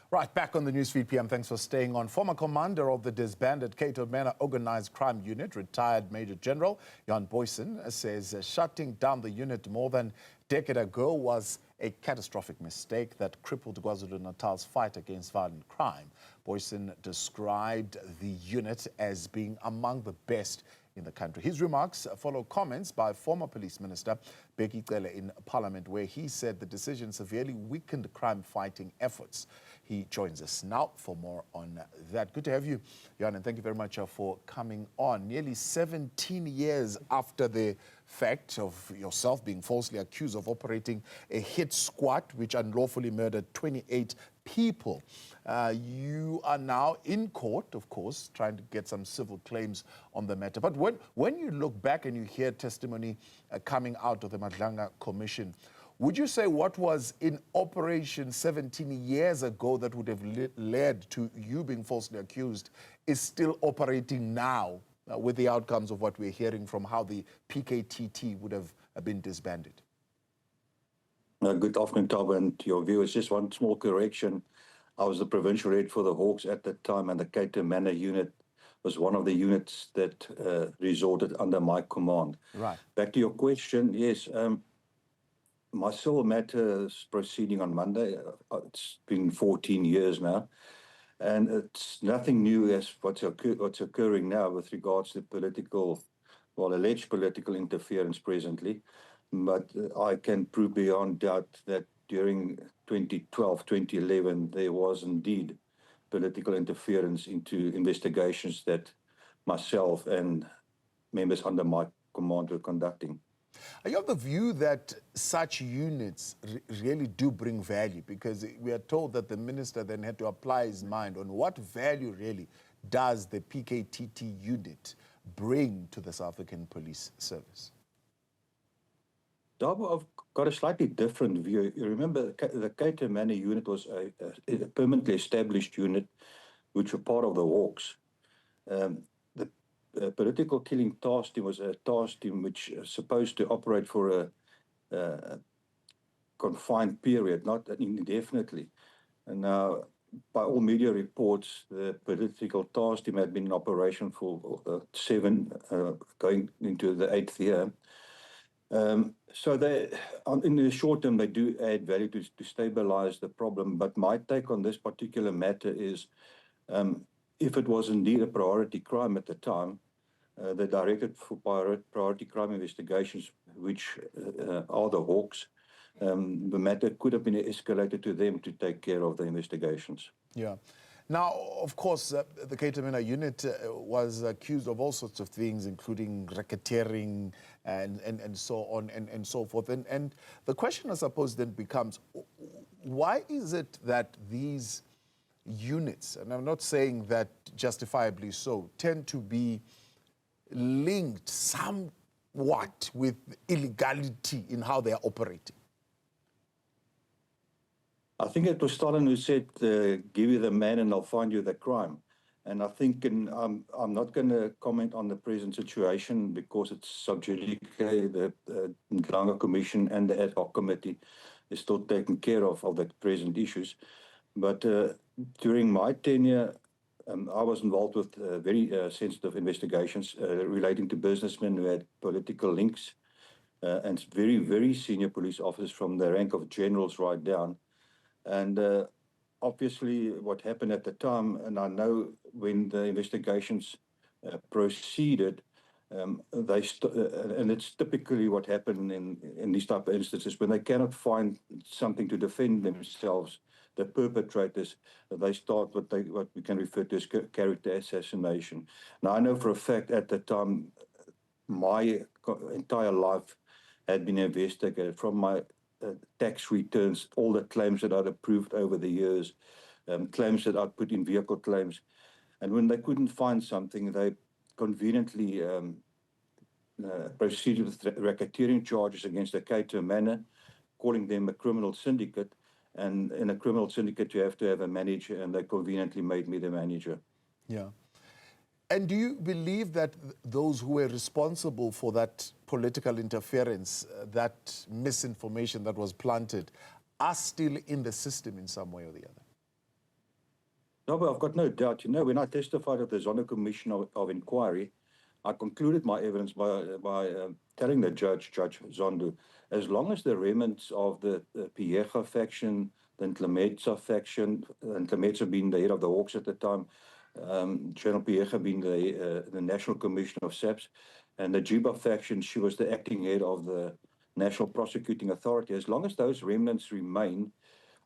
Right, back on the Newsfeed PM. Thanks for staying on. Former commander of the disbanded Cato Manor Organised Crime Unit, retired Major General Johan Booysen, says shutting down the unit more than a decade ago was a catastrophic mistake that crippled KwaZulu-Natal's fight against violent crime. Booysen described the unit as being among the best in the country. His remarks follow comments by former Police Minister Bheki Cele in Parliament, where he said the decision severely weakened crime-fighting efforts. He joins us now for more on that. Good to have you, Johan, and thank you very much for coming on. Nearly 17 years after the fact of yourself being falsely accused of operating a hit squad which unlawfully murdered 28 people. You are now in court, of course, trying to get some civil claims on the matter. But when you look back and you hear testimony coming out of the Madlanga Commission, would you say what was in operation 17 years ago that would have led to you being falsely accused is still operating now with the outcomes of what we're hearing from how the PKTT would have been disbanded? Good afternoon, Tabo, and your viewers. Just one small correction. I was the provincial head for the Hawks at that time, and the Cato Manor unit was one of the units that resorted under my command. Right. Back to your question, yes. My civil matter is proceeding on Monday. It's been 14 years now, and it's nothing new as what's occurring now with regards to alleged political interference presently. But I can prove beyond doubt that during 2012, 2011, there was indeed political interference into investigations that myself and members under my command were conducting. Are you of the view that such units really do bring value? Because we are told that the minister then had to apply his mind on what value really does the PKTT unit bring to the South African Police Service? I've got a slightly different view. You remember the Cato Manor unit was a permanently established unit which were part of the Hawks. The political killing task team was a task team which is supposed to operate for a confined period, not indefinitely. And now, by all media reports, the political task team had been in operation for 7, going into the 8th year. So in the short term, they do add value to stabilize the problem. But my take on this particular matter is, if it was indeed a priority crime at the time, the Directorate for Priority Crime Investigations, which are the Hawks, the matter could have been escalated to them to take care of the investigations. Yeah. Now, of course, the Cato Manor unit was accused of all sorts of things, including racketeering and so on and so forth. And the question, I suppose, then becomes, why is it that these units, and I'm not saying that justifiably so, tend to be linked somewhat with illegality in how they are operating? I think it was Stalin who said, give you the man and I'll find you the crime. And I think, I'm not going to comment on the present situation because it's sub judice. The Madlanga Commission and the ad hoc committee is still taking care of the present issues. But during my tenure, I was involved with very sensitive investigations relating to businessmen who had political links and very, very senior police officers from the rank of generals right down. And obviously what happened at the time, and I know when the investigations proceeded, and it's typically what happened in these type of instances, when they cannot find something to defend themselves, the perpetrators, they start what we can refer to as character assassination. Now, I know for a fact at the time, my entire life had been investigated from my tax returns, all the claims that I'd approved over the years, claims that I'd put in vehicle claims. And when they couldn't find something, they conveniently proceeded with racketeering charges against the Cato Manor, calling them a criminal syndicate. And in a criminal syndicate, you have to have a manager, and they conveniently made me the manager. Yeah. And do you believe that those who were responsible for that political interference, that misinformation that was planted, are still in the system in some way or the other? No, but I've got no doubt. You know, when I testified at the Zondo Commission of Inquiry, I concluded my evidence by telling the Judge Zondo, as long as the remnants of the Piecha faction, the Ntlemetsa faction, Ntlemetsa being the head of the Hawks at the time, General Piecha being the National Commission of SAPS, and the Jiba faction, she was the acting head of the National Prosecuting Authority. As long as those remnants remain,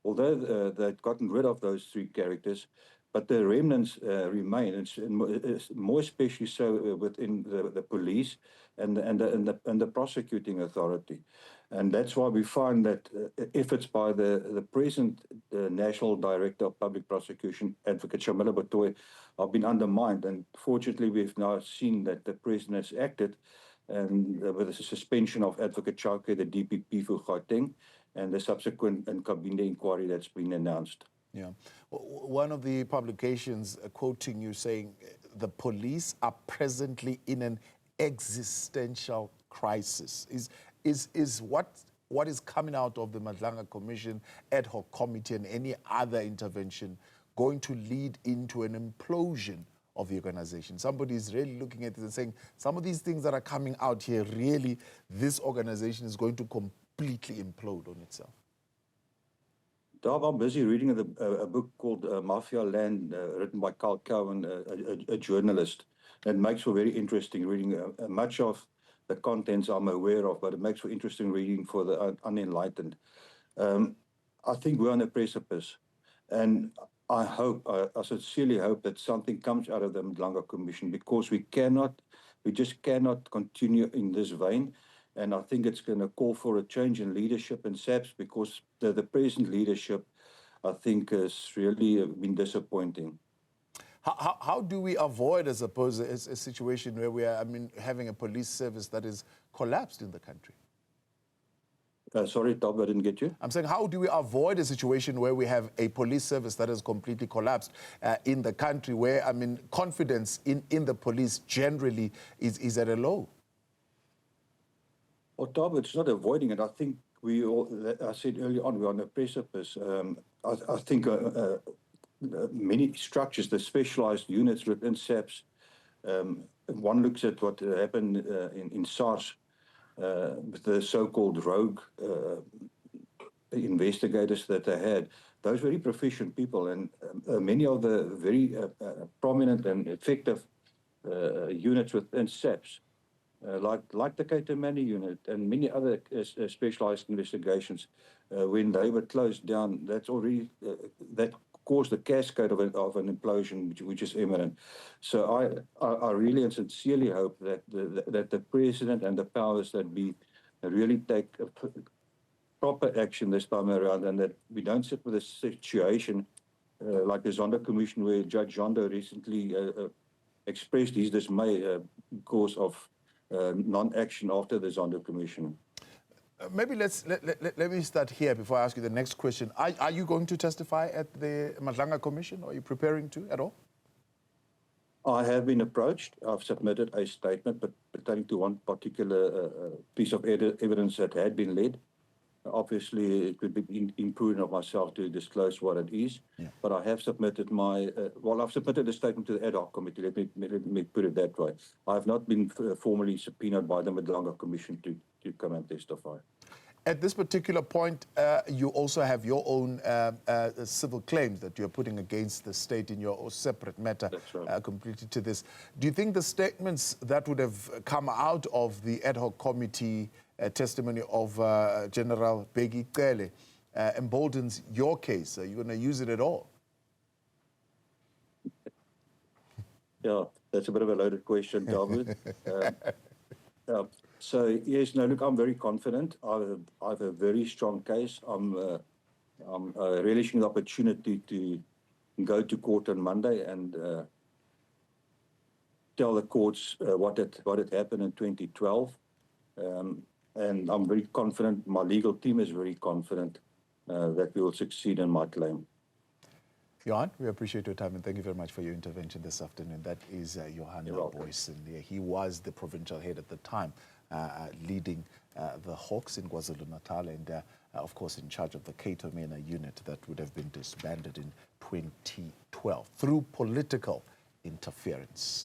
although they'd gotten rid of those three characters, but the remnants remain. It's more especially so within the police and the prosecuting authority, and that's why we find that efforts by the present National Director of Public Prosecution, Advocate Shamila Batoy, have been undermined. And fortunately, we've now seen that the President has acted, and with the suspension of Advocate Chauke, the DPP for Gauteng, and the subsequent Nkabinde inquiry that's been announced. Yeah. One of the publications quoting you saying the police are presently in an existential crisis. Is what is coming out of the Madlanga Commission, ad hoc committee, and any other intervention going to lead into an implosion of the organization? Somebody is really looking at this and saying some of these things that are coming out here, really, this organization is going to completely implode on itself. I'm busy reading a book called Mafia Land, written by Carl Cowan, a journalist. It makes for very interesting reading. Much of the contents I'm aware of, but it makes for interesting reading for the unenlightened. I think we're on a precipice, and I sincerely hope that something comes out of the Madlanga Commission, because we just cannot continue in this vein. And I think it's going to call for a change in leadership in SAPS, because the present leadership, I think, has really been disappointing. How do we avoid, I suppose, a situation where we are, having a police service that is collapsed in the country? Sorry, Tob, I didn't get you. I'm saying, how do we avoid a situation where we have a police service that has completely collapsed in the country, where, confidence in the police generally is at a low? Well, Tob, it's not avoiding it. I think I said earlier on, we're on a precipice. I think many structures, the specialized units within SAPS, one looks at what happened in SARS with the so-called rogue investigators that they had. Those very proficient people, and many of the very prominent and effective units within SAPS, like the Cato Manor unit and many other specialized investigations, when they were closed down, that's already that caused a cascade of an implosion which is imminent. So I really and sincerely hope that the President and the powers that be really take proper action this time around, and that we don't sit with a situation like the Zondo Commission, where Judge Zondo recently expressed his dismay because of non-action after the Zondo Commission. Maybe let me start here before I ask you the next question. Are you going to testify at the Madlanga Commission? Are you preparing to at all? I have been approached. I've submitted a statement, but pertaining to one particular piece of evidence that had been led. Obviously, it would be imprudent of myself to disclose what it is. Yeah. But I have submitted I've submitted a statement to the ad hoc committee. Let me put it that way. I have not been formally subpoenaed by the Madlanga Commission to come and testify. At this particular point, you also have your own civil claims that you're putting against the state in your separate matter. That's right. Completely to this. Do you think the statements that would have come out of the ad hoc committee testimony of General Bheki Cele emboldens your case? Are you going to use it at all? Yeah, that's a bit of a loaded question, David. So yes, no, look, I'm very confident. I have a very strong case. I'm relishing the opportunity to go to court on Monday and tell the courts what had happened in 2012. And I'm very confident, my legal team is very confident that we will succeed in my claim. Johan, we appreciate your time and thank you very much for your intervention this afternoon. That is Johan Booysen. He was the provincial head at the time, leading the Hawks in KwaZulu-Natal and, of course, in charge of the Cato Manor unit that would have been disbanded in 2012. 2012 through political interference.